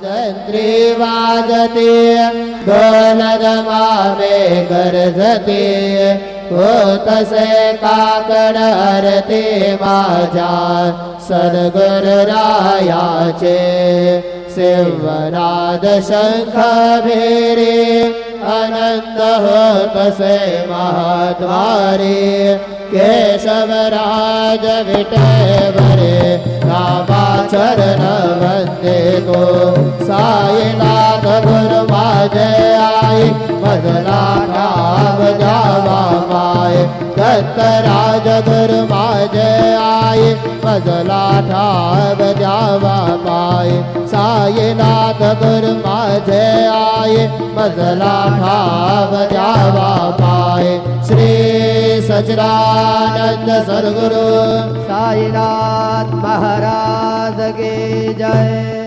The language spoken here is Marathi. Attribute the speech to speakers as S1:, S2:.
S1: जंत्री वाजते ढोलदमामे गरजते तसे काकड हरते माझ्या सद्गुरुरायाचे सिंहनाद शंख भेरे आनंद होतसे महाद्वारे केशवराज विठेवरे रामा चरण वंदे तो साईनाथ गुरु माझे आई मजला ठाव जावा माय दत्तराज गुरु माझे आई मजला ठाव जावा माय साईनाथ गुरु माझे आई मजला ठाव जावा माय श्री सच्चिदानंद सद्गुरु
S2: साईनाथ महाराज की जय।